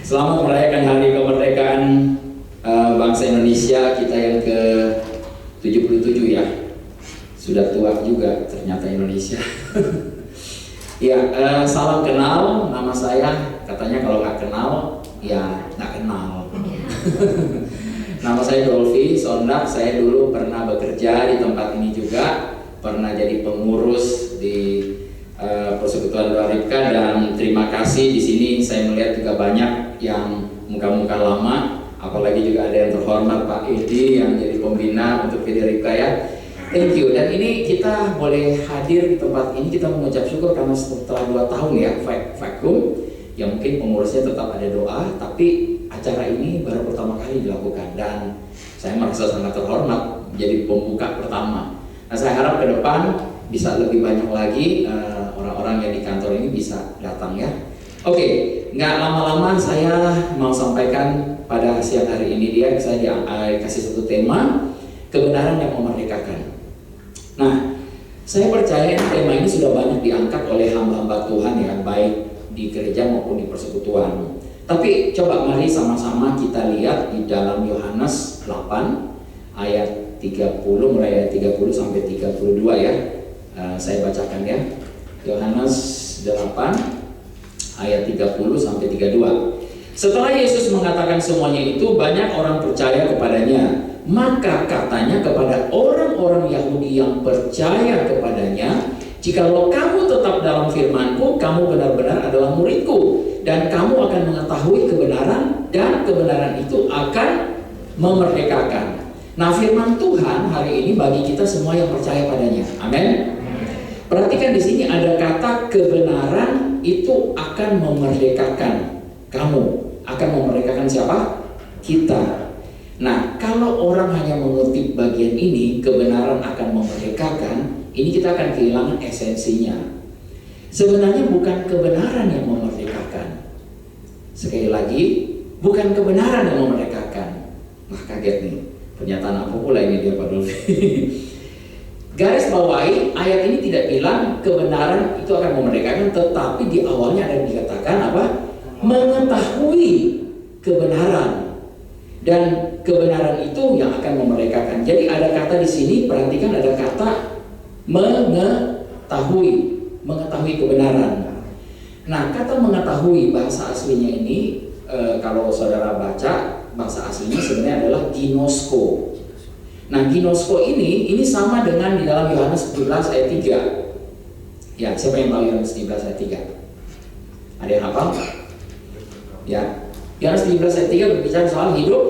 Selamat merayakan hari kemerdekaan bangsa Indonesia kita yang ke-77 ya. Sudah tua juga ternyata Indonesia. Ya, salam kenal, nama saya katanya kalau nggak kenal, ya nggak kenal. Nama saya Dolfi Sondak, saya dulu pernah bekerja di tempat ini juga, pernah jadi pengurus di Persekutuan Doa Ripka, dan terima kasih di sini saya melihat juga banyak yang muka-muka lama, apalagi juga ada yang terhormat Pak Edi yang jadi pembina untuk PD Ripka ya. Thank you. Dan ini kita boleh hadir di tempat ini, kita mengucap syukur karena setelah 2 tahun ya vakum, ya mungkin pengurusnya tetap ada doa, tapi acara ini baru pertama kali dilakukan dan saya merasa sangat terhormat menjadi pembuka pertama. Nah, saya harap ke depan bisa lebih banyak lagi orang-orang yang di kantor ini bisa datang ya. Oke, nggak lama-lama saya mau sampaikan pada siang hari ini saya kasih satu tema, kebenaran yang memerdekakan. Nah, saya percaya tema ini sudah banyak diangkat oleh hamba-hamba Tuhan ya, baik di gereja maupun di persekutuan. Tapi coba mari sama-sama kita lihat di dalam Yohanes 8 ayat 30, mulai ayat 30 sampai 32 ya. Saya bacakan ya. Yohanes 8 ayat 30 sampai 32. Setelah Yesus mengatakan semuanya itu, banyak orang percaya kepadanya. Maka katanya kepada orang-orang Yahudi yang percaya kepadanya, "Jikalau kamu tetap dalam firman-Ku, kamu benar-benar adalah murid-Ku, dan kamu akan mengetahui kebenaran, dan kebenaran itu akan memerdekakan." Nah, firman Tuhan hari ini bagi kita semua yang percaya padanya. Amin. Perhatikan di sini ada kata kebenaran itu akan memerdekakan kamu. Akan memerdekakan siapa? Kita. Nah, kalau orang hanya mengutip bagian ini, kebenaran akan memerdekakan, ini kita akan kehilangan esensinya. Sebenarnya bukan kebenaran yang memerdekakan. Sekali lagi, bukan kebenaran yang memerdekakan. Wah, kaget nih. Pernyataan apa pula ini dia Pak Dolfi? Garis bawahi, ayat ini tidak bilang kebenaran itu akan memerdekakan, tetapi di awalnya ada dikatakan apa? Mengetahui kebenaran. Dan kebenaran itu yang akan memerdekakan. Jadi ada kata di sini, perhatikan ada kata mengetahui kebenaran. Nah, kata mengetahui bahasa aslinya ini, kalau saudara baca bahasa aslinya sebenarnya adalah ginosko. Nah, ginosko ini sama dengan di dalam Yohanes 17 ayat 3. Ya, siapa yang tahu Yohanes 17 ayat 3? Ada yang hafal? Ya, Yohanes 17 ayat 3 berbicara soal hidup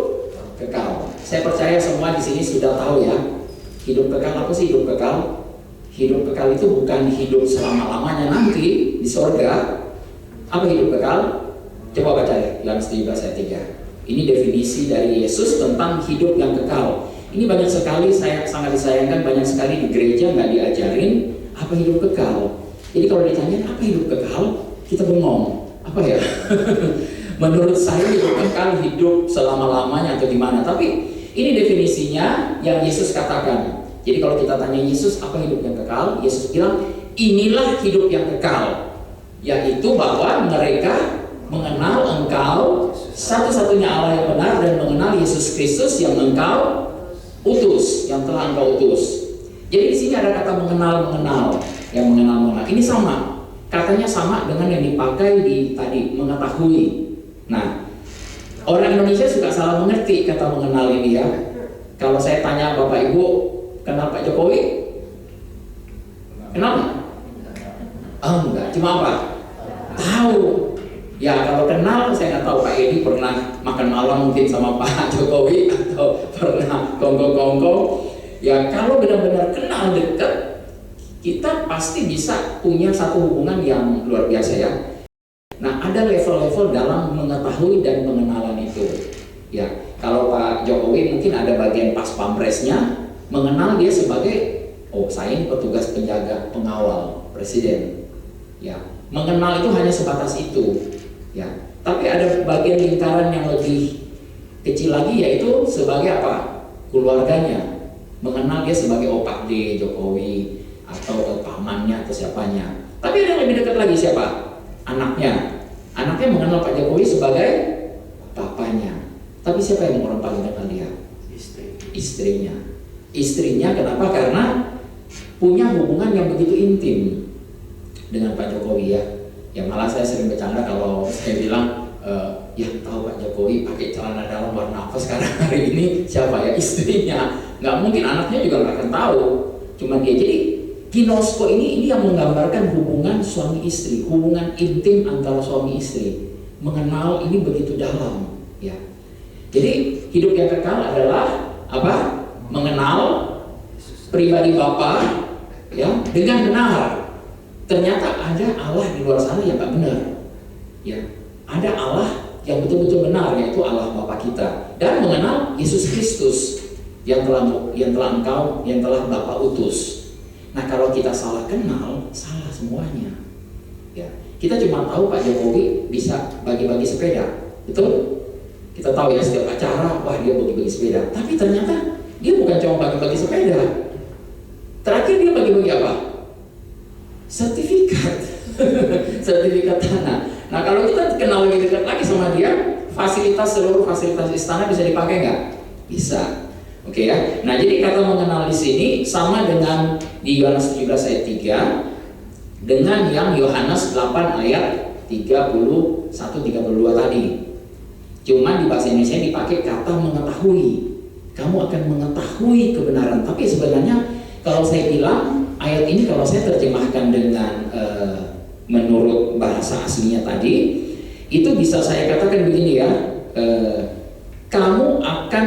kekal. Saya percaya semua di sini sudah tahu ya. Hidup kekal apa sih hidup kekal? Hidup kekal itu bukan hidup selama-lamanya nanti di sorga. Apa hidup kekal? Coba baca ya, Yohanes 17 ayat 3. Ini definisi dari Yesus tentang hidup yang kekal. Ini banyak sekali, saya sangat disayangkan, banyak sekali di gereja nggak diajarin apa hidup kekal. Jadi kalau ditanya apa hidup kekal, kita bengong. Apa ya? Menurut saya hidup kekal hidup selama-lamanya atau gimana. Tapi ini definisinya yang Yesus katakan. Jadi kalau kita tanya Yesus apa hidup yang kekal, Yesus bilang inilah hidup yang kekal, yaitu bahwa mereka mengenal Engkau satu-satunya Allah yang benar, dan mengenal Yesus Kristus yang Engkau utus, yang telah Engkau utus. Jadi di sini ada kata mengenal, yang mengenal. Ini sama, katanya sama dengan yang dipakai di tadi mengetahui. Nah, orang Indonesia suka salah mengerti kata mengenal ini ya. Kalau saya tanya Bapak Ibu, kenal Pak Jokowi? Kenal nggak? Oh enggak, cuma apa? Tahu. Ya kalau kenal saya nggak tahu Pak Edi pernah makan malam mungkin sama Pak Jokowi atau pernah kongko-kongko. Ya kalau benar-benar kenal dekat, kita pasti bisa punya satu hubungan yang luar biasa ya. Nah, ada level-level dalam mengetahui dan pengenalan itu. Ya, kalau Pak Jokowi mungkin ada bagian pas pampresnya, mengenal dia sebagai, oh saya ini petugas penjaga pengawal presiden. Ya, mengenal itu hanya sebatas itu. Ya, tapi ada bagian lingkaran yang lebih kecil lagi, yaitu sebagai apa? Keluarganya. Mengenal dia sebagai Pak D Jokowi atau pamannya atau siapanya. Tapi ada yang lebih dekat lagi siapa? Anaknya mengenal Pak Jokowi sebagai Tapi siapa yang orang paling kenal dia? Istrinya. Istrinya kenapa? Karena punya hubungan yang begitu intim dengan Pak Jokowi ya. Ya malah saya sering bercanda kalau saya bilang, ya tahu Pak Jokowi pakai celana dalam warna apa sekarang hari ini, siapa ya? Istrinya. Nggak mungkin anaknya juga nggak akan tahu. Cuma dia. Jadi kinosko ini yang menggambarkan hubungan suami istri, hubungan intim antara suami istri, mengenal ini begitu dalam ya. Jadi hidup yang kekal adalah apa? Mengenal pribadi Bapa ya dengan benar. Ternyata ada Allah di luar sana yang nggak benar ya. Ada Allah yang betul-betul benar, yaitu Allah Bapa kita, dan mengenal Yesus Kristus yang telah Bapa utus. Nah kalau kita salah kenal, salah semuanya ya. Kita cuma tahu Pak Jokowi bisa bagi-bagi sepeda, betul? Kita tahu ya setiap acara, wah dia bagi-bagi sepeda. Tapi ternyata dia bukan cuma bagi-bagi sepeda. Terakhir dia bagi-bagi apa? Sertifikat. Sertifikat tanah. Nah kalau kita kenal lebih dekat lagi sama dia, seluruh fasilitas istana bisa dipakai nggak? Bisa. Oke ya. Nah jadi kata mengenal di sini sama dengan di Yohanes 17 ayat 3 dengan yang Yohanes 8 ayat 31-32 tadi. Cuma di bahasa Indonesia dipakai kata mengetahui. Kamu akan mengetahui kebenaran. Tapi sebenarnya kalau saya bilang ayat ini kalau saya terjemahkan dengan menurut bahasa aslinya tadi, itu bisa saya katakan begini ya, kamu akan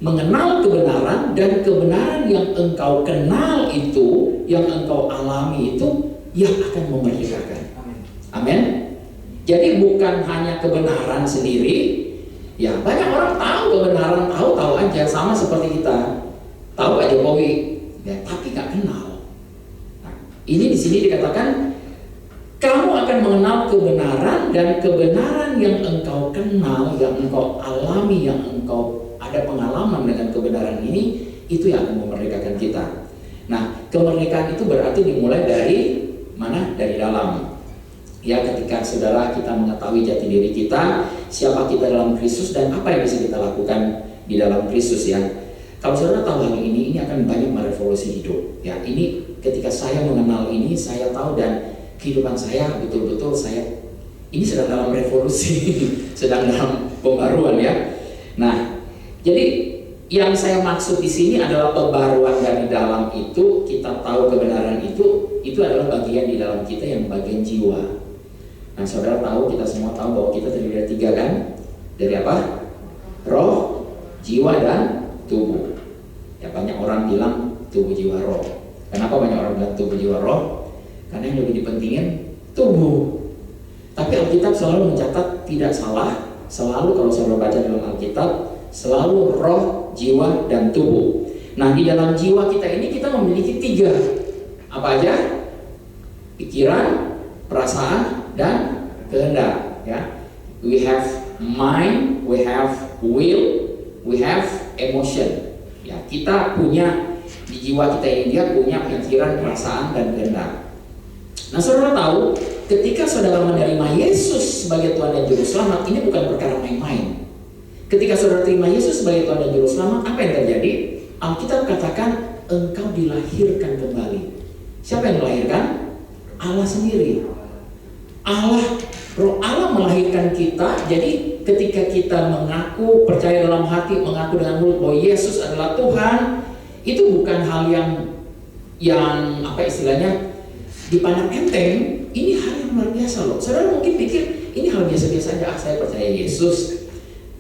mengenal kebenaran, dan kebenaran yang engkau kenal itu, yang engkau alami itu, yang akan memerdekakan. Amin. Jadi bukan hanya kebenaran sendiri, ya banyak orang tahu kebenaran, tahu aja, sama seperti kita tahu Pak Jokowi, ya, tapi nggak kenal. Nah, ini di sini dikatakan kamu akan mengenal kebenaran, dan kebenaran yang engkau kenal, yang engkau alami, yang engkau ada pengalaman dengan kebenaran ini, itu yang akan memerdekakan kita. Nah, kemerdekaan itu berarti dimulai dari mana? Dari dalam. Ya, ketika saudara kita mengetahui jati diri kita, siapa kita dalam Kristus, dan apa yang bisa kita lakukan di dalam Kristus ya. Kalau saudara tahu hal ini akan banyak merevolusi hidup. Ya, ini ketika saya mengenal ini, saya tahu, dan kehidupan saya betul-betul ini sedang dalam revolusi, sedang dalam pembaruan ya. Nah, jadi yang saya maksud di sini adalah pembaruan dari dalam itu. Kita tahu kebenaran itu adalah bagian di dalam kita yang bagian jiwa. Nah, saudara tahu, kita semua tahu bahwa kita terdiri dari 3 kan? Dari apa? Roh, jiwa, dan tubuh. Ya, banyak orang bilang tubuh, jiwa, roh. Kenapa banyak orang bilang tubuh, jiwa, roh? Karena yang lebih dipentingin tubuh. Tapi Alkitab selalu mencatat tidak salah. Selalu kalau saudara baca dalam Alkitab, selalu roh, jiwa, dan tubuh. Nah, di dalam jiwa kita ini kita memiliki 3. Apa aja? Pikiran, perasaan, dan kehendak ya. We have mind, we have will, we have emotion ya. Kita punya di jiwa kita ini, dia punya pikiran, perasaan, dan kehendak. Nah, saudara tahu ketika saudara menerima Yesus sebagai Tuhan dan Juru Selamat, ini bukan perkara main-main. Ketika saudara terima Yesus sebagai Tuhan dan Juru Selamat, apa yang terjadi? Alkitab katakan engkau dilahirkan kembali. Siapa yang melahirkan? Allah sendiri. Roh Allah melahirkan kita. Jadi ketika kita mengaku, percaya dalam hati, mengaku dengan mulut bahwa Yesus adalah Tuhan, itu bukan hal yang apa istilahnya dipandang enteng. Ini hal yang luar biasa loh. Saudara mungkin pikir ini hal biasa-biasa aja. Saya percaya Yesus.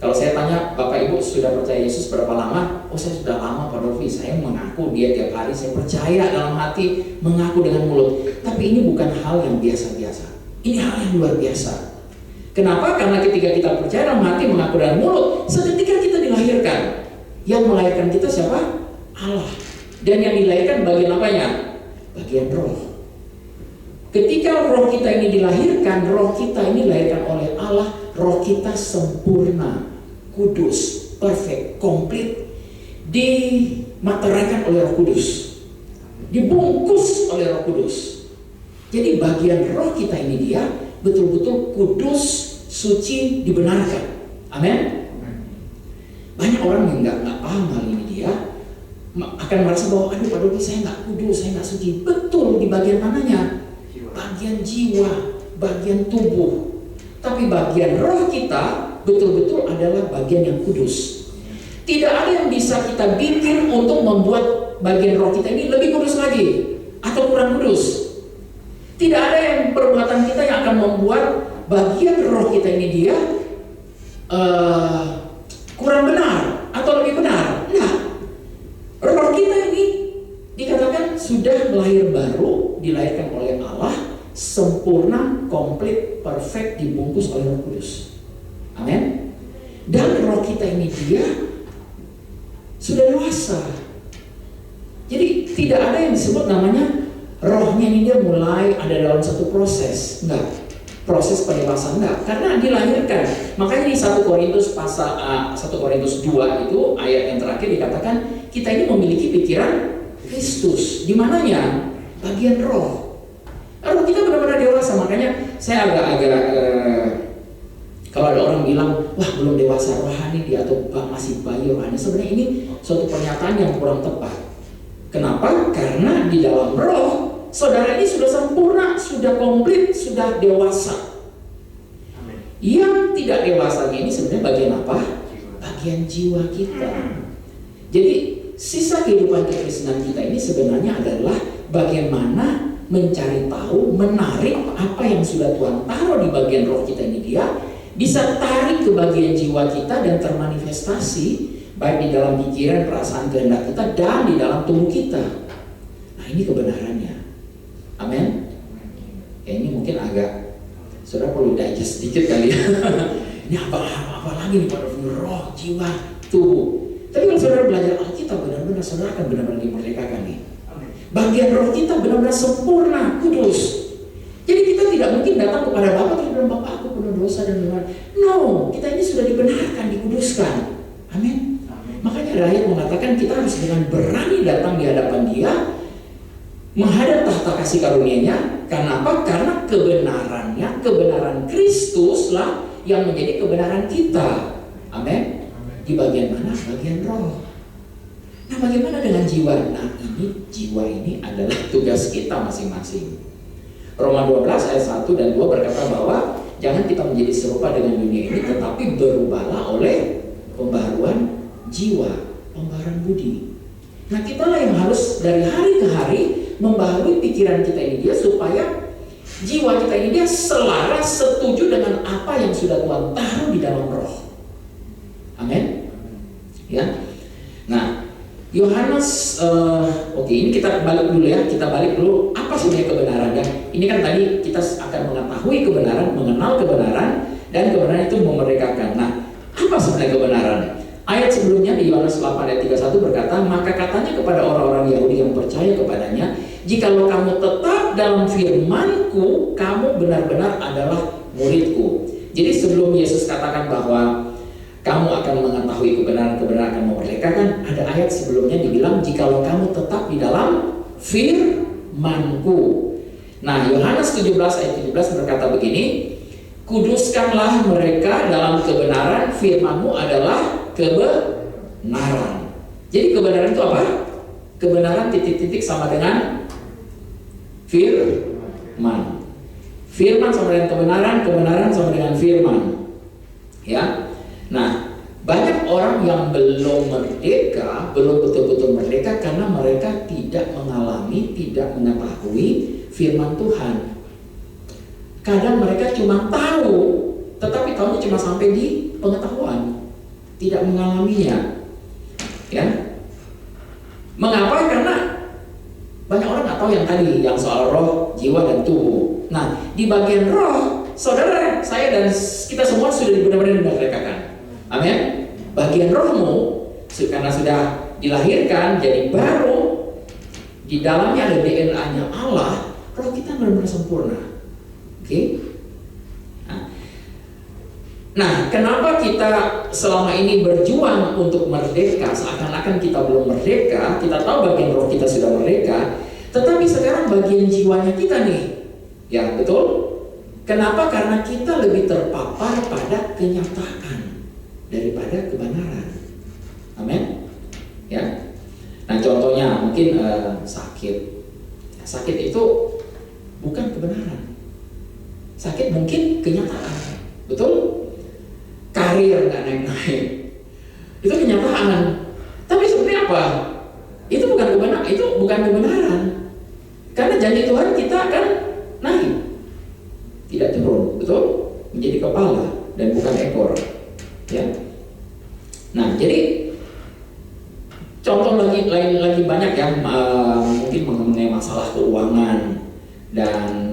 Kalau saya tanya, Bapak Ibu sudah percaya Yesus berapa lama? Oh, saya sudah lama Pak Dovi. Saya mengaku dia tiap hari, saya percaya dalam hati, mengaku dengan mulut. Tapi ini bukan hal yang biasa-biasa. Ini hal yang luar biasa. Kenapa? Karena ketika kita percaya dalam hati, mengaku dengan mulut, seketika kita dilahirkan. Yang melahirkan kita siapa? Allah. Dan yang dilahirkan bagian apanya? Bagian roh. Ketika roh kita ini dilahirkan, roh kita ini dilahirkan oleh Allah. Roh kita sempurna, kudus, perfect, komplit, dimateraikan oleh Roh Kudus, dibungkus oleh Roh Kudus. Jadi bagian roh kita ini dia betul-betul kudus, suci, dibenarkan. Amin. Banyak orang yang nggak paham hal ini, dia akan merasa bahwa aduh Pak Dogi, saya nggak kudus, saya nggak suci. Betul, di bagian mananya? Bagian jiwa, bagian tubuh. Tapi bagian roh kita betul-betul adalah bagian yang kudus. Tidak ada yang bisa kita bikin untuk membuat bagian roh kita ini lebih kudus lagi atau kurang kudus. Tidak ada yang perbuatan kita yang akan membuat bagian roh kita ini dia kurang benar atau lebih benar. Nah, roh kita ini dikatakan sudah lahir baru, dilahirkan oleh Allah, sempurna, komplit, perfect, dibungkus oleh Roh Kudus. Amin. Dan roh kita ini dia sudah dewasa. Jadi tidak ada yang disebut namanya rohnya ini dia mulai ada dalam satu proses. Enggak. Proses pendewasaan enggak, karena dilahirkan. Makanya di 1 Korintus pasal 1 Korintus 2 itu ayat yang terakhir dikatakan kita ini memiliki pikiran Kristus. Di mananya? Bagian roh. Roh kita benar-benar dewasa. Makanya saya agak-agak kalau ada orang bilang, wah belum dewasa rohani dia atau masih bayi rohani, sebenarnya ini suatu pernyataan yang kurang tepat. Kenapa? Karena di dalam roh saudara ini sudah sempurna, sudah komplit, sudah dewasa. Amin. Yang tidak dewasanya ini sebenarnya bagian apa? Bagian jiwa kita. Jadi sisa kehidupan kekristenan kita ini sebenarnya adalah bagaimana mencari tahu, menarik apa yang sudah Tuhan taruh di bagian roh kita ini dia bisa tarik ke bagian jiwa kita dan termanifestasi baik di dalam pikiran, perasaan, kehendak kita dan di dalam tubuh kita. Nah, ini kebenarannya. Amin. Ya, ini mungkin agak saudara perlu digest sedikit kali ya. Ini apa lagi nih pada roh, jiwa, tubuh. Tapi kalau saudara belajar Alkitab benar-benar saudara akan benar-benar dimerdekakan nih. Bagian roh kita benar-benar sempurna, kudus. Jadi kita tidak mungkin datang kepada Bapa terus bilang, Bapak aku penuh dosa dan dosa. No, kita ini sudah dibenarkan, dikuduskan. Amin. Makanya rakyat mengatakan kita harus dengan berani datang di hadapan Dia, menghadap tahta kasih karunia-Nya. Karena apa? Karena kebenarannya, kebenaran Kristus lah yang menjadi kebenaran kita. Amin. Di bagian mana? Bagian roh. Nah, bagaimana dengan jiwa? Nah, ini jiwa ini adalah tugas kita masing-masing. Roma 12 ayat 1 dan 2 berkata bahwa jangan kita menjadi serupa dengan dunia ini, tetapi berubahlah oleh pembaharuan jiwa, pembaharuan budi. Nah, kitalah yang harus dari hari ke hari membaharui pikiran kita ini dia supaya jiwa kita ini dia selaras, setuju dengan apa yang sudah Tuhan taruh di dalam roh. Amin. Ya. Nah, Yohanes, oke, ini kita balik dulu ya. Kita balik dulu apa sebenarnya kebenaran ya. Ini kan tadi kita akan mengetahui kebenaran, mengenal kebenaran, dan kebenaran itu memerdekakan. Nah, apa sebenarnya kebenaran? Ayat sebelumnya di Yohanes 8 ayat 31 berkata, maka katanya kepada orang-orang Yahudi yang percaya kepadanya, jikalau kamu tetap dalam firman-Ku, kamu benar-benar adalah murid-Ku. Jadi sebelum Yesus katakan bahwa kamu akan mengetahui kebenaran-kebenaran akan memerdekakan, ada ayat sebelumnya dibilang jikalau kamu tetap di dalam firman-Ku. Nah, Yohanes 17 ayat 17 berkata begini, kuduskanlah mereka dalam kebenaran, firman-Mu adalah kebenaran. Jadi kebenaran itu apa? Kebenaran titik-titik sama dengan firman. Firman sama dengan kebenaran, kebenaran sama dengan firman. Ya. Nah, banyak orang yang belum merdeka, belum betul-betul merdeka karena mereka tidak mengalami, tidak mengetahui firman Tuhan. Kadang mereka cuma tahu, tetapi tahunya cuma sampai di pengetahuan, tidak mengalaminya. Ya. Mengapa? Karena banyak orang nggak tahu yang tadi, yang soal roh, jiwa, dan tubuh. Nah, di bagian roh, saudara, saya dan kita semua sudah benar-benar dimerdekakan. Amin. Bagian rohmu karena sudah dilahirkan jadi baru, di dalamnya ada DNA-nya Allah, roh kita benar-benar sempurna. Oke. Nah, kenapa kita selama ini berjuang untuk merdeka, seakan-akan kita belum merdeka, kita tahu bagian roh kita sudah merdeka, tetapi sekarang bagian jiwanya kita nih, ya betul? Kenapa? Karena kita lebih terpapar pada kenyataan daripada kebenaran. Amin. Ya. Nah, contohnya mungkin sakit. Sakit itu bukan kebenaran. Sakit mungkin kenyataan. Betul? Karir nggak naik-naik. Itu kenyataan. Tapi sebenarnya apa? Itu bukan kebenaran. Karena janji Tuhan kita akan naik, tidak turun, betul? Menjadi kepala dan bukan ekor, ya. Nah, jadi contoh lagi banyak ya, mungkin mengenai masalah keuangan dan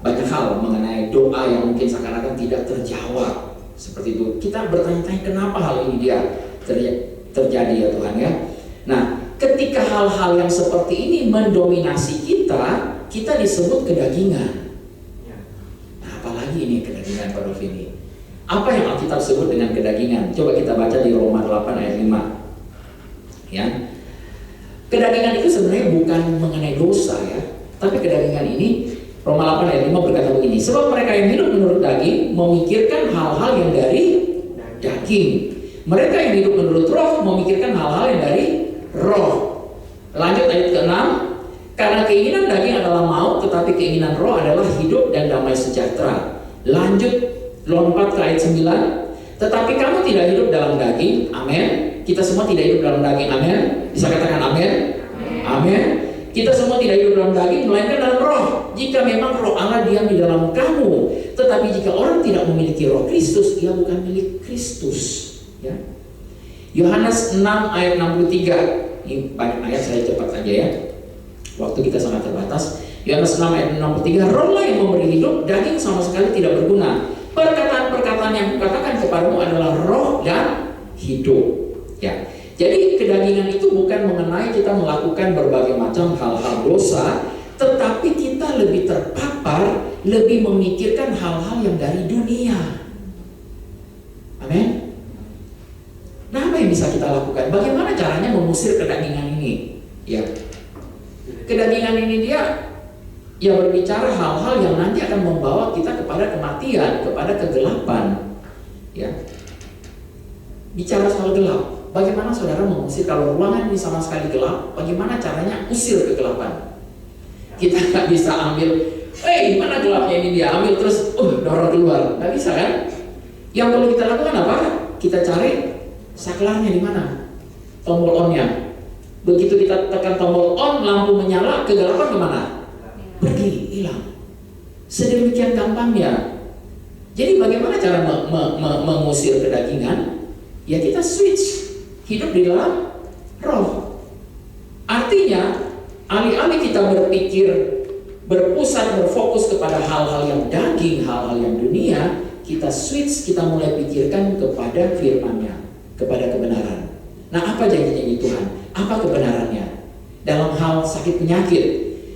banyak hal mengenai doa yang mungkin seakan-akan tidak terjawab seperti itu. Kita bertanya-tanya kenapa hal ini terjadi ya Tuhan ya. Nah, ketika hal-hal yang seperti ini mendominasi kita disebut kedagingan. Nah, apalagi ini kedagingan Pak Rofini? Apa yang Alkitab sebut dengan kedagingan? Coba kita baca di Roma 8 ayat 5. Ya. Kedagingan itu sebenarnya bukan mengenai dosa ya, tapi kedagingan ini Roma 8 ayat 5 berkata begini, sebab mereka yang hidup menurut daging memikirkan hal-hal yang dari daging. Mereka yang hidup menurut roh memikirkan hal-hal yang dari roh. Lanjut ayat ke-6, karena keinginan daging adalah maut, tetapi keinginan roh adalah hidup dan damai sejahtera. Lanjut, lompat ke ayat 9, tetapi kamu tidak hidup dalam daging, amin. Kita semua tidak hidup dalam daging, amin. Bisa katakan amin? Amin. Kita semua tidak hidup dalam daging, melainkan dalam roh. Jika memang roh Allah diam di dalam kamu, tetapi jika orang tidak memiliki roh Kristus, ia bukan milik Kristus. Ya. Yohanes 6 ayat 63. Ini banyak ayat, saya cepat saja ya. Waktu kita sangat terbatas. Yohanes 6 ayat 63, rohlah yang memberi hidup, daging sama sekali tidak berguna. Perkataan-perkataan yang kukatakan kepadamu adalah roh dan hidup. Ya. Jadi kedagingan itu bukan mengenai kita melakukan berbagai macam hal-hal dosa, tetapi kita lebih terpapar, lebih memikirkan hal-hal yang dari dunia. Amin. Nah, apa yang bisa kita lakukan? Bagaimana caranya mengusir kedagingan ini? Ya, kedagingan ini dia berbicara hal-hal yang nanti akan membawa kita kepada kematian, kepada kegelapan. Ya, bicara soal gelap. Bagaimana saudara mengusir kalau ruangan ini sama sekali gelap? Bagaimana caranya usir kegelapan? Kita nggak bisa ambil, mana gelapnya ini dia ambil terus, dorong keluar, nggak bisa kan? Yang perlu kita lakukan apa? Kita cari saklarnya di mana? Tombol on-nya. Begitu kita tekan tombol on, lampu menyala, kegelapan kemana? Pergi, hilang. Sedemikian gampangnya. Jadi bagaimana cara mengusir kedagingan? Ya kita switch. Hidup di dalam roh. Artinya, alih-alih kita berpikir, berpusat, berfokus kepada hal-hal yang daging, hal-hal yang dunia, kita switch, kita mulai pikirkan kepada firman-Nya, kepada kebenaran. Nah, apa janji-janji Tuhan? Apa kebenarannya? Dalam hal sakit penyakit,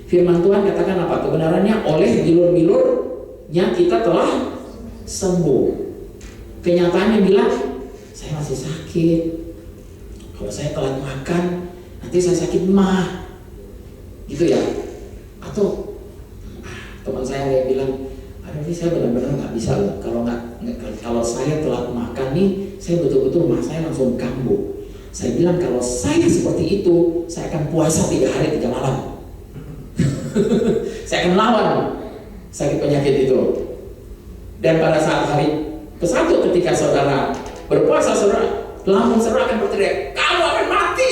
firman Tuhan katakan apa? Kebenarannya oleh bilur-bilurnya kita telah sembuh. Kenyataannya bilang, saya masih sakit. Kalau saya telat makan, nanti saya sakit mah, gitu ya. Atau teman saya ada yang bilang, aduh ini saya benar-benar nggak bisa loh. Kalau saya telat makan nih, saya betul-betul mah saya langsung kambuh. Saya bilang kalau saya seperti itu, saya akan puasa 3 hari 3 malam. Saya akan lawan sakit penyakit itu. Dan pada saat hari ke-1 ketika saudara berpuasa, saudara lambung saudara akan berteriak, kamu akan mati.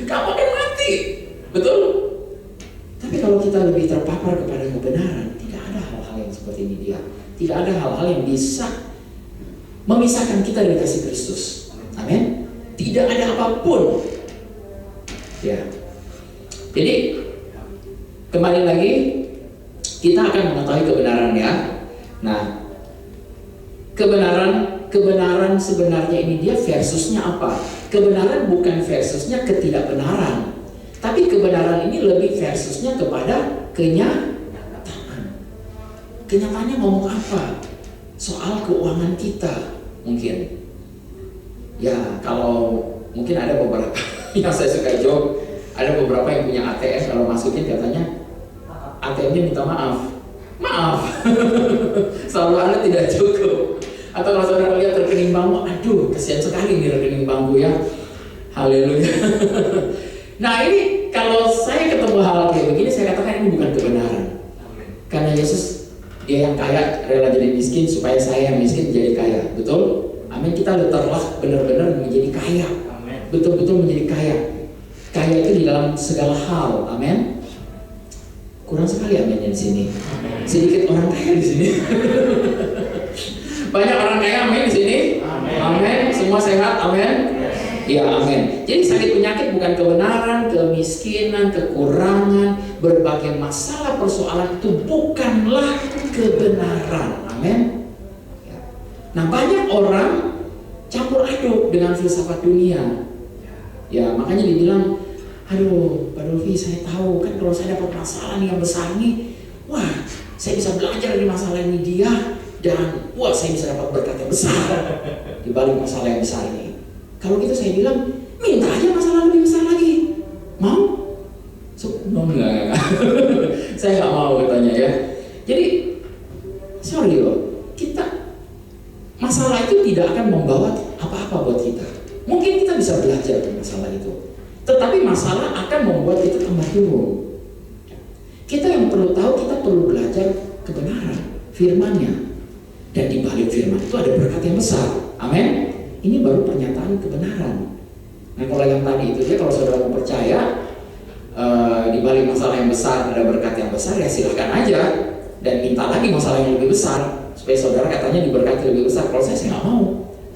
Kamu akan mati. Betul? Tapi kalau kita lebih terpapar kepada kebenaran, tidak ada hal-hal yang seperti ini dia. Tidak ada hal-hal yang bisa memisahkan kita dari kasih Kristus. Amin. Tidak ada apapun. Ya. Jadi kembali lagi kita akan mengetahui kebenarannya. Nah, kebenaran sebenarnya ini dia versusnya apa? Kebenaran bukan versusnya ketidakbenaran, tapi kebenaran ini lebih versusnya kepada kenyataan. Kenyataannya ngomong apa? Soal keuangan kita mungkin. Ya, kalau mungkin ada beberapa yang saya suka joke, ada beberapa yang punya ATM, kalau masukin katanya ATM-nya minta maaf. Selalu Anda tidak cukup. Atau kalau saudara lihat rekening bangku, aduh kasihan sekali nih rekening bangku ya. Haleluya. Nah ini kalau saya ketemu hal kayak begini, saya katakan ini bukan kebenaran. Karena Yesus, dia yang kaya rela jadi miskin supaya saya yang miskin jadi kaya. Betul? Amin. Kita letarlah benar-benar menjadi kaya. Betul-betul menjadi kaya. Kaya itu di dalam segala hal. Amin. Kurang sekali aminnya di sini. Sedikit orang kaya di sini. Banyak orang kaya amin di sini. Amin. Semua sehat. Amin. Ya, amin. Jadi sakit penyakit bukan kebenaran, kemiskinan, kekurangan, berbagai masalah persoalan itu bukanlah kebenaran. Amin. Nah, banyak orang campur aduk dengan filsafat dunia. Ya, makanya dibilang, aduh, Pak Dolfi, saya tahu kan kalau saya dapat masalah nih yang besar nih, wah, saya bisa belajar dari masalah ini dia, dan wah, saya bisa dapat berkat yang besar di balik masalah yang besar ini. Kalau gitu saya bilang, minta aja masalah lebih besar lagi. Mau? Enggak. Saya nggak mau katanya ya. Jadi, sorry loh, masalah itu tidak akan membawa apa-apa buat kita. Mungkin kita bisa belajar dari masalah itu, tetapi masalah akan membuat kita tambah turun. Kita yang perlu tahu, kita perlu belajar kebenaran, firman-Nya. Dan di balik firman itu ada berkat yang besar. Amin. Ini baru pernyataan kebenaran. Nah kalau yang tadi itu ya, kalau saudara mau percaya di balik masalah yang besar ada berkat yang besar, ya silahkan aja dan minta lagi masalah yang lebih besar supaya saudara katanya diberkati lebih besar. Kalau saya nggak mau,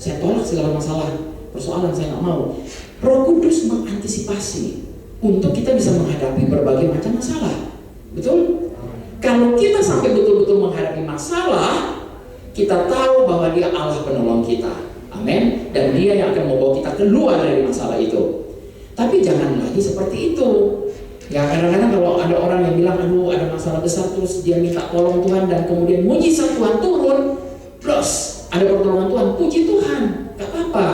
saya tolak segala masalah persoalan, saya nggak mau. Roh Kudus mengantisipasi untuk kita bisa menghadapi berbagai macam masalah. Betul? Kalau kita sampai betul-betul menghadapi masalah, kita tahu bahwa Dia Allah penolong kita. Amin. Dan Dia yang akan membawa kita keluar dari masalah itu. Tapi jangan lagi seperti itu. Ya kadang-kadang kalau ada orang yang bilang, aduh ada masalah besar, terus dia minta tolong Tuhan dan kemudian mujizat Tuhan turun, plus ada pertolongan Tuhan, puji Tuhan, gak apa-apa.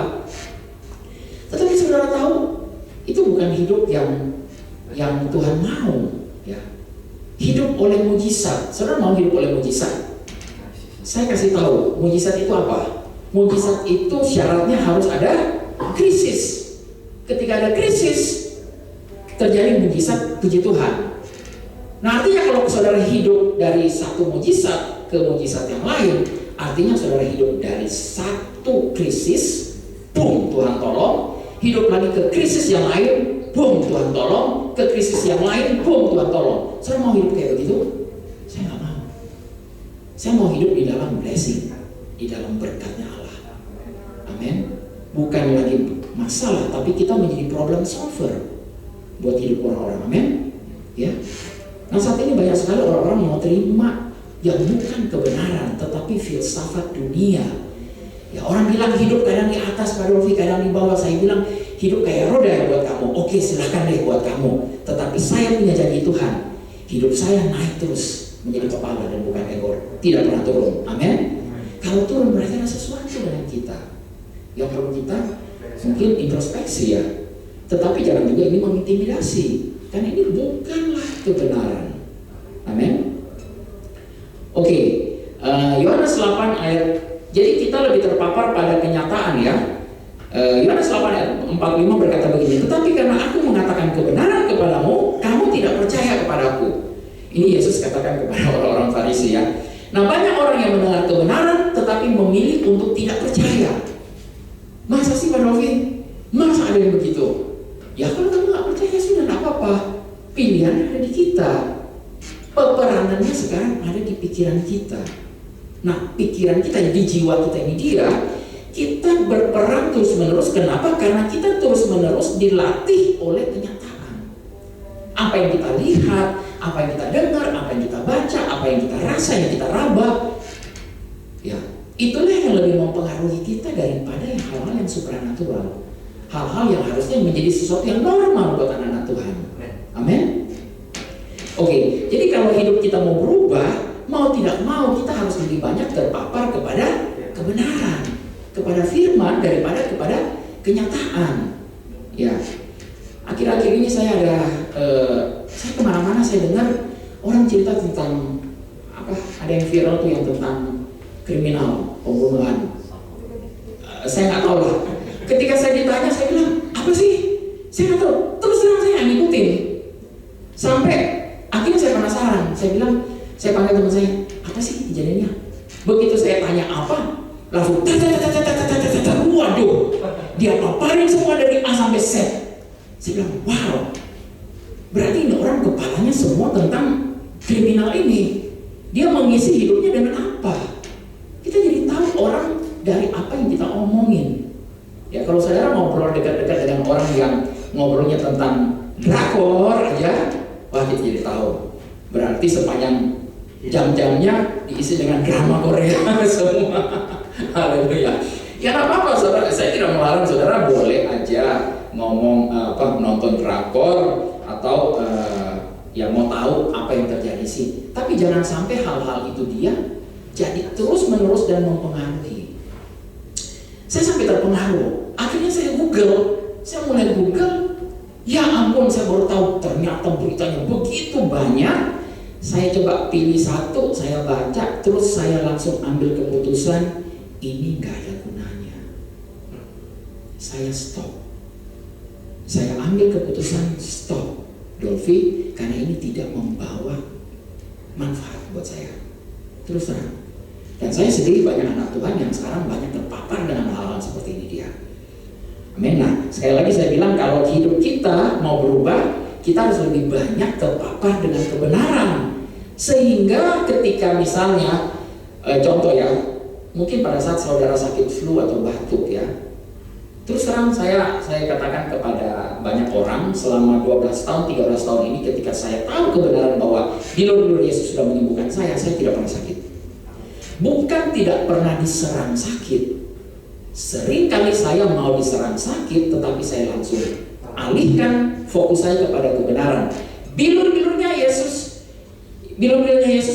Tetapi saudara tahu, itu bukan hidup yang Tuhan mau. Ya. Hidup oleh mujizat. Saudara mau hidup oleh mujizat? Saya kasih tahu, mujizat itu apa? Mujizat itu syaratnya harus ada krisis. Ketika ada krisis, terjadi mujizat, puji Tuhan. Nah artinya kalau saudara hidup dari satu mujizat ke mujizat yang lain, artinya saudara hidup dari satu krisis, boom, Tuhan tolong. Hidup lagi ke krisis yang lain, boom, Tuhan tolong. Ke krisis yang lain, boom, Tuhan tolong. Saudara mau hidup kayak begitu? Saya nggak mau. Saya mau hidup di dalam blessing, di dalam berkatnya Allah. Amin. Bukan lagi masalah, tapi kita menjadi problem solver buat hidup orang-orang. Amin. Ya. Nah saat ini banyak sekali orang-orang mau terima yang bukan kebenaran, tetapi filsafat dunia. Ya orang bilang hidup kadang di atas, Pak Dolfi, kadang di bawah. Saya bilang hidup kayak roda ya buat kamu. Oke, silahkan deh buat kamu. Tetapi saya punya janji Tuhan. Hidup saya naik terus menjadi kepala dan bukan ekor. Tidak pernah turun. Amin. Kalau turun berarti ada sesuatu dengan kita yang perlu kita mungkin introspeksi ya. Tetapi jangan juga ini mengintimidasi, karena ini bukanlah kebenaran. Amin. Oke, Yohanes 8 ayat. Jadi kita lebih terpapar pada kenyataan ya. Yohanes 8 ayat 45 berkata begini, tetapi karena aku mengatakan kebenaran kepadamu, kamu tidak percaya kepadaku. Ini Yesus katakan kepada orang-orang Farisi ya. Nah banyak orang yang mendengar kebenaran tetapi memilih untuk tidak percaya. Masa sih Pak Dolfi? Masa ada yang begitu? Ya kalau kamu gak percaya sudah gak apa-apa. Pilihan ada di kita. Peperanannya sekarang ada di pikiran kita. Nah pikiran kita, di jiwa kita ini dia, kita berperang terus menerus. Kenapa? Karena kita terus menerus dilatih oleh kenyataan. Apa yang kita lihat, apa yang kita dengar, apa yang kita baca, apa yang kita rasa, yang kita raba, ya itulah yang lebih mempengaruhi kita daripada yang hal-hal yang supranatural, hal-hal yang harusnya menjadi sesuatu yang normal buat anak-anak Tuhan. Amin. Oke, jadi kalau hidup kita mau berubah, mau tidak mau kita harus lebih banyak terpapar kepada kebenaran, kepada firman daripada kepada kenyataan. Ya, akhir-akhir ini saya saya kemana-mana saya dengar orang cerita tentang ada yang viral tuh yang tentang kriminal pembunuhan Saya nggak tahu lah. Ketika saya ditanya, saya bilang, apa sih? Saya nggak tahu. Terus terang saya ngikutin. Sampai akhirnya saya penasaran. Saya bilang, saya panggil teman saya, apa sih kejadiannya? Begitu saya tanya apa, langsung waduh, dia paparin semua dari A sampai Z. Saya bilang, wow, berarti ini orang kepalanya semua tentang kriminal ini. Dia mengisi hidupnya dengan apa? Kita jadi tahu orang dari apa yang kita omongin. Ya, kalau saudara ngobrol dekat-dekat dengan orang yang ngobrolnya tentang drakor aja, wah kita jadi tahu. Berarti sepanjang jam-jamnya diisi dengan drama Korea semua. Haleluya. Ya nggak apa-apa saudara, saya tidak melarang saudara boleh aja ngomong nonton drakor atau ya mau tahu apa yang terjadi sih. Tapi jangan sampai hal-hal itu dia jadi terus-menerus dan mempengaruhi. Saya sampai terpengaruh. Akhirnya saya mulai Google. Ya ampun, saya baru tahu ternyata beritanya begitu banyak. Saya coba pilih satu, saya baca, terus saya langsung ambil keputusan, ini nggak ada gunanya. Saya stop. Saya ambil keputusan stop, Dolphy, karena ini tidak membawa manfaat buat saya. Terus terang. Dan saya sendiri banyak anak Tuhan yang sekarang banyak terpapar dengan hal-hal seperti ini dia. Amin. Nah, sekali lagi saya bilang kalau hidup kita mau berubah, kita harus lebih banyak terpapar dengan kebenaran. Sehingga ketika misalnya, contoh ya, mungkin pada saat saudara sakit flu atau batuk ya, terus terang saya katakan kepada banyak orang selama 12 tahun, 13 tahun ini ketika saya tahu kebenaran bahwa bilur-bilur Yesus sudah menyembuhkan saya tidak pernah sakit. Bukan tidak pernah diserang sakit. Sering kali saya mau diserang sakit, tetapi saya langsung alihkan fokus saya kepada kebenaran. Bilur-bilurnya Yesus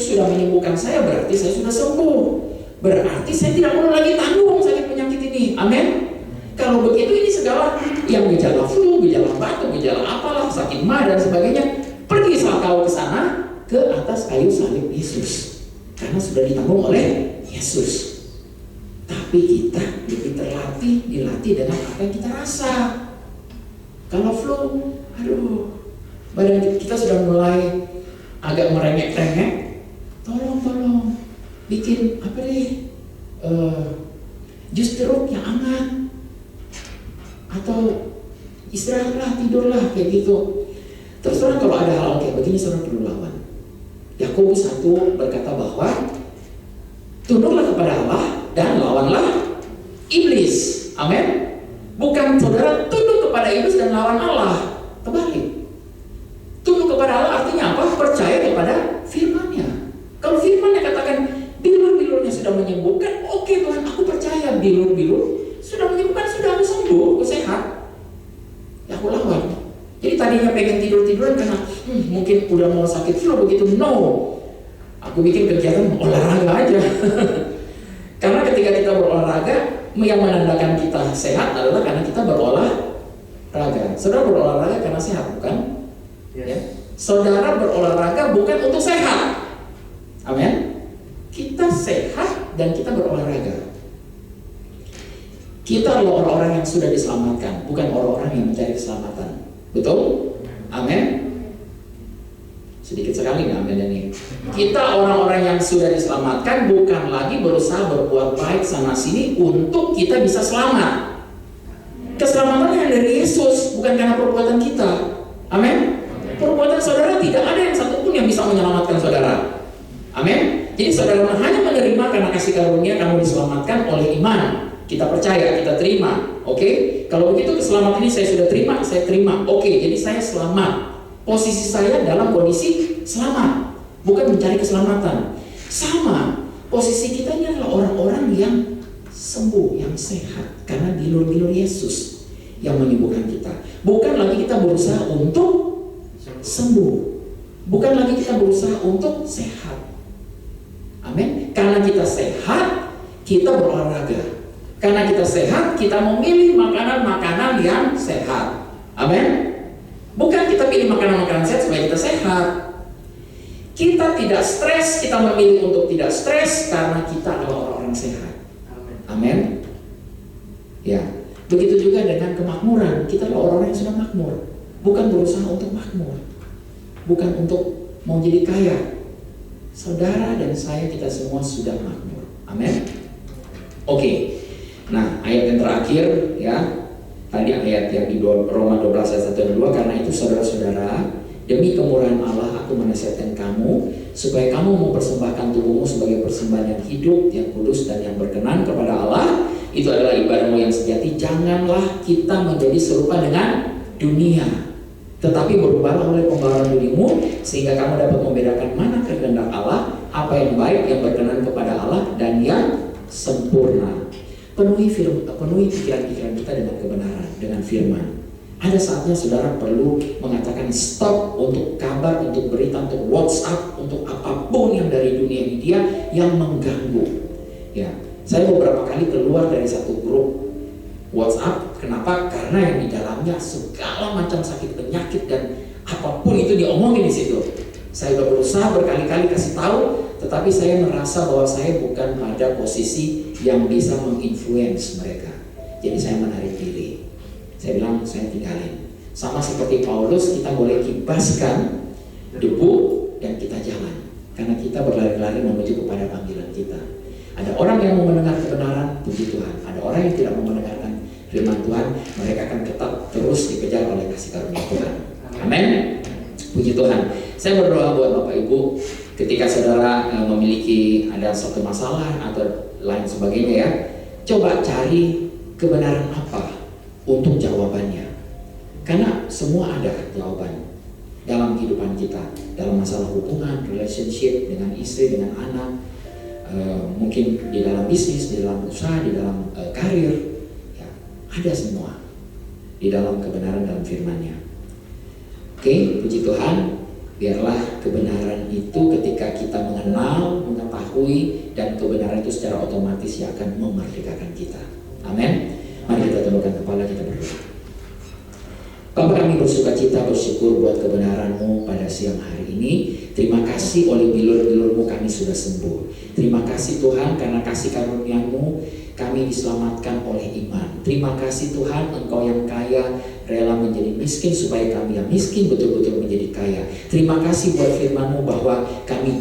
sudah menyembuhkan saya, berarti saya sudah sembuh. Berarti saya tidak perlu lagi tanggung sakit penyakit ini. Amin. Kalau begitu ini segala yang gejala flu, gejala batuk, gejala apalah, sakit mah dan sebagainya, pergi kau ke sana ke atas kayu salib Yesus. Karena sudah ditanggung oleh Yesus. Tapi kita lebih dilatih dengan apa yang kita rasa. Kalau flu, aduh, badan kita sudah mulai agak merengek-rengek. Tolong, bikin apa deh? Jus jeruk yang hangat, atau istirahatlah, tidurlah kayak gitu. Terus orang kalau ada hal kayak begini, saudara perlu lawan. Yakobus 1 berkata bahwa tunduklah kepada Allah dan lawanlah iblis. Amin. Bukan saudara tunduk kepada iblis dan lawan Allah. Terbalik. Tunduk kepada Allah artinya apa? Percaya kepada firman-Nya. Kalau firman-Nya katakan bilur-bilurnya sudah menyembuhkan, oke Tuhan, aku percaya bilur-bilur sudah menyembuhkan, sudah aku sembuh, aku sehat. Ya aku lawan. Jadi tadinya pengen tidur-tiduran karena mungkin udah mau sakit flu begitu. No, aku bikin kegiatan olahraga aja. Karena ketika kita berolahraga, yang menandakan kita sehat adalah karena kita berolahraga. Saudara berolahraga karena sehat, bukan? Yes. Ya? Saudara berolahraga bukan untuk sehat. Amin. Kita sehat dan kita berolahraga. Kita adalah orang-orang yang sudah diselamatkan, bukan orang-orang yang mencari keselamatan. Betul? Amin. Sedikit sekali nggak amin ini. Kita orang-orang yang sudah diselamatkan bukan lagi berusaha berbuat baik sana sini untuk kita bisa selamat. Keselamatannya dari Yesus, bukan karena perbuatan kita. Amin. Perbuatan saudara tidak ada yang satupun yang bisa menyelamatkan saudara. Amin. Jadi saudara hanya menerima karena kasih karunia kamu diselamatkan oleh iman. Kita percaya, kita terima. Oke? Kalau begitu keselamatan ini saya sudah terima, saya terima. Oke, jadi saya selamat. Posisi saya dalam kondisi selamat, bukan mencari keselamatan. Sama, posisi kita ini adalah orang-orang yang sembuh, yang sehat, karena bilur-bilur Yesus yang menyembuhkan kita. Bukan lagi kita berusaha untuk sembuh, bukan lagi kita berusaha untuk sehat. Amin. Karena kita sehat, kita berolahraga. Karena kita sehat, kita memilih makanan-makanan yang sehat. Amin. Bukan kita pilih makanan-makanan sehat supaya kita sehat. Kita tidak stres, kita memilih untuk tidak stres karena kita adalah orang-orang sehat. Amin. Begitu juga dengan kemakmuran. Kita adalah orang-orang yang sudah makmur, bukan berusaha untuk makmur, bukan untuk mau jadi kaya. Saudara dan saya, kita semua sudah makmur. Amin. Oke. Nah, ayat yang terakhir ya, tadi ayat yang di Roma 12 ayat 1 dan 2. Karena itu saudara-saudara, demi kemurahan Allah aku menasihatkan kamu supaya kamu mempersembahkan tubuhmu sebagai persembahan yang hidup, yang kudus dan yang berkenan kepada Allah. Itu adalah ibadahmu yang sejati. Janganlah kita menjadi serupa dengan dunia, tetapi berubahlah oleh pembaharuan dirimu sehingga kamu dapat membedakan mana kehendak Allah, apa yang baik, yang berkenan kepada Allah dan yang sempurna. Penuhi pikiran-pikiran kita dengan kebenaran, dengan firman. Ada saatnya saudara perlu mengatakan stop untuk kabar, untuk berita, untuk WhatsApp, untuk apapun yang dari dunia media yang mengganggu. Ya, saya beberapa kali keluar dari satu grup WhatsApp. Kenapa? Karena yang di dalamnya segala macam sakit penyakit dan apapun itu diomongin di situ. Saya sudah berusaha berkali-kali kasih tahu, tetapi saya merasa bahwa saya bukan pada posisi yang bisa menginfluence mereka. Jadi saya menarik diri. Saya bilang saya tinggalin. Sama seperti Paulus, kita boleh kibaskan debu dan kita jalan, karena kita berlari-lari menuju kepada panggilan kita. Ada orang yang mau mendengar kebenaran, puji Tuhan. Ada orang yang tidak mau mendengarkan firman Tuhan, mereka akan tetap terus dikejar oleh kasih karunia Tuhan. Amin. Puji Tuhan. Saya berdoa buat Bapak Ibu, ketika saudara memiliki ada suatu masalah atau lain sebagainya ya, coba cari kebenaran apa untuk jawabannya. Karena semua ada jawaban dalam kehidupan kita, dalam masalah hubungan, relationship dengan istri, dengan anak, mungkin di dalam bisnis, di dalam usaha, di dalam karir, ya, ada semua di dalam kebenaran dalam firman-Nya. Oke, puji Tuhan. Biarlah kebenaran itu ketika kita mengenal, mengetahui, dan kebenaran itu secara otomatis yang akan memerdekakan kita. Amin. Mari kita tundukkan kepala, kita berdoa. Bapa, kami bersuka-cita, bersyukur buat kebenaran-Mu pada siang hari ini. Terima kasih oleh bilur-bilur-Mu kami sudah sembuh. Terima kasih Tuhan, karena kasih karunia-Mu kami diselamatkan oleh iman. Terima kasih Tuhan, Engkau yang kaya rela menjadi miskin supaya kami yang miskin betul-betul menjadi kaya. Terima kasih buat firman-Mu bahwa kami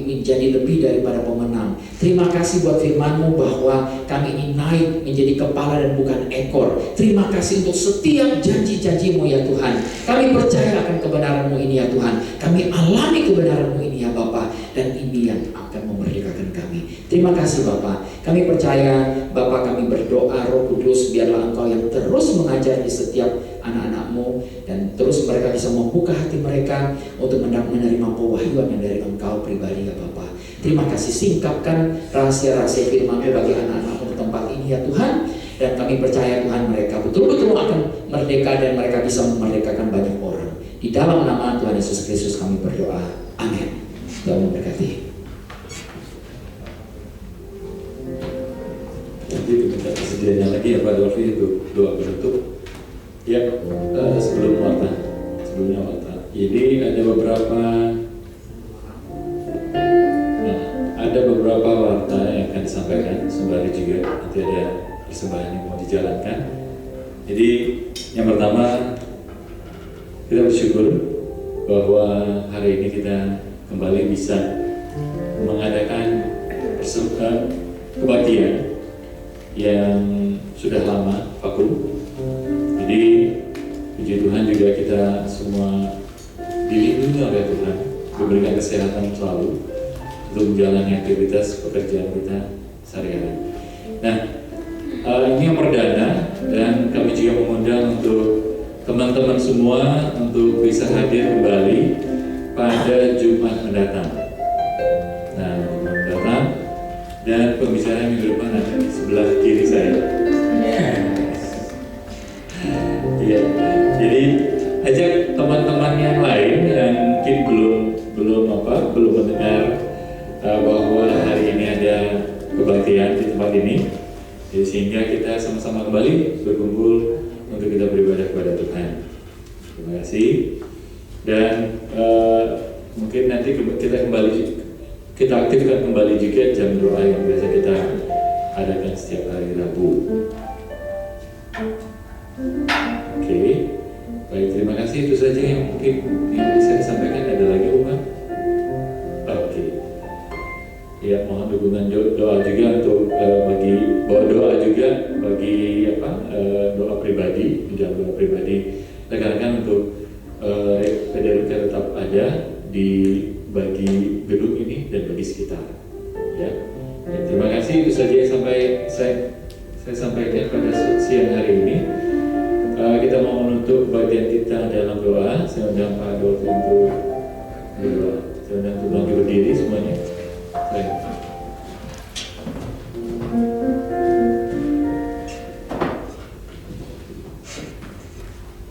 menjadi lebih daripada pemenang. Terima kasih buat firman-Mu bahwa kami ini naik menjadi kepala dan bukan ekor. Terima kasih untuk setiap janji-janji-Mu ya Tuhan. Kami percaya akan kebenaran-Mu ini ya Tuhan. Kami alami kebenaran-Mu ini ya Bapa, dan ini yang akan memerdekakan kami. Terima kasih Bapa. Kami percaya Bapa, kami berdoa Roh Kudus, biarlah Engkau yang terus mengajar di setiap anak-anak-Mu, dan terus mereka bisa membuka hati mereka untuk menerima pewahyuan yang dari Engkau pribadi ya Bapa. Terima kasih, singkapkan rahasia-rahasia firman-Mu bagi anak-anak-Mu di tempat ini ya Tuhan. Dan kami percaya Tuhan, mereka betul-betul akan merdeka dan mereka bisa memerdekakan banyak orang. Di dalam nama Tuhan Yesus Kristus kami berdoa. Amin. Tuhan memberkati. Nanti minta kesediaannya lagi ya Pak Dolfi untuk doa penutup. Ya, sebelumnya warta. Jadi ada beberapa warta yang akan disampaikan sembari juga nanti ada persembahan yang mau dijalankan. Jadi yang pertama, kita bersyukur bahwa hari ini kita kembali bisa mengadakan kebaktian yang sudah lama vakum. Jadi puji Tuhan juga kita semua dilindungi oleh Tuhan, diberikan kesehatan selalu untuk menjalani aktivitas pekerjaan kita sehari-hari. Nah, ini yang perdana, dan kami juga mengundang untuk teman-teman semua untuk bisa hadir kembali pada Jumat mendatang. Nah, Jumat mendatang, dan pembicara minggu depan ada di sebelah kiri saya. Ya, jadi ajak teman-teman yang lain yang mungkin belum mendengar bahwa hari ini ada kebaktian di tempat ini. Jadi sehingga kita sama-sama kembali berkumpul untuk kita beribadah kepada Tuhan. Terima kasih. Dan mungkin nanti kita aktifkan kembali juga jam doa yang biasa kita adakan setiap hari Rabu. Oke, baik, terima kasih. Itu saja yang mungkin yang bisa disampaikan. Ada lagi, Umar? Oke. Ya, mohon dukungan doa juga untuk doa juga bagi doa pribadi, menjaga doa pribadi rekan-rekan untuk PDRUK tetap ada di bagi gedung ini dan bagi sekitar. Ya, terima kasih. Itu saja yang saya sampaikan pada siang hari ini. Kita mau menutup bagian kita dalam doa. Saya undang Pak Adolf untuk berdoa. Saya undang untuk bangkit berdiri semuanya. Baik.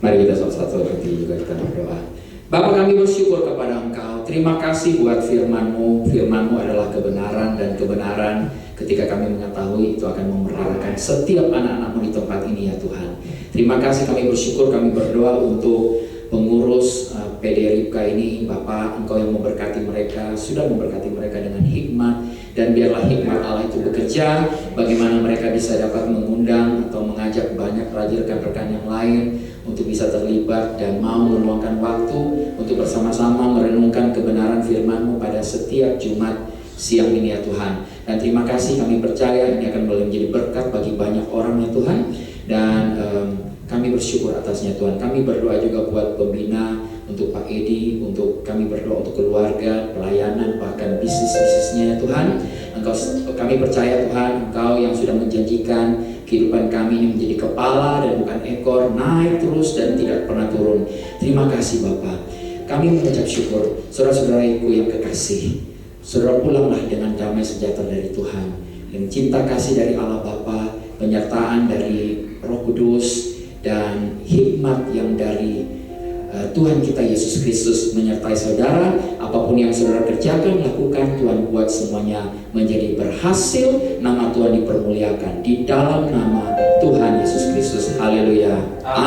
Mari kita satu-satu hati juga kita berdoa. Bapa, kami bersyukur kepada Engkau. Terima kasih buat firman-Mu. Firman-Mu adalah kebenaran, dan kebenaran ketika kami mengetahui itu akan memeliharakan setiap anak-anak-Mu di tempat ini ya Tuhan. Terima kasih, kami bersyukur, kami berdoa untuk pengurus PDRUK ini. Bapak, Engkau yang memberkati mereka, sudah memberkati mereka dengan hikmat, dan biarlah hikmat Allah itu bekerja, bagaimana mereka bisa dapat mengundang atau mengajak banyak rekan-rekan yang lain untuk bisa terlibat dan mau meluangkan waktu untuk bersama-sama merenungkan kebenaran firman-Mu pada setiap Jumat siang ini ya Tuhan. Dan terima kasih, kami percaya ini akan boleh menjadi berkat bagi banyak orang ya Tuhan. Dan kami bersyukur atasnya Tuhan. Kami berdoa juga buat pembina, untuk Pak Edi, untuk kami berdoa untuk keluarga, pelayanan, bahkan bisnis-bisnisnya ya Tuhan. Kami percaya Tuhan, Engkau yang sudah menjanjikan kehidupan kami ini menjadi kepala dan bukan ekor, naik terus dan tidak pernah turun. Terima kasih Bapa. Kami mengucap syukur. Saudara-saudaraku yang kekasih, saudara pulanglah dengan damai sejahtera dari Tuhan, dengan cinta kasih dari Allah Bapa, penyertaan dari Roh Kudus, dan hikmat yang dari Tuhan kita Yesus Kristus menyertai saudara. Apapun yang saudara kerjakan, lakukan, Tuhan buat semuanya menjadi berhasil. Nama Tuhan dipermuliakan di dalam nama Tuhan Yesus Kristus. Haleluya. Amin.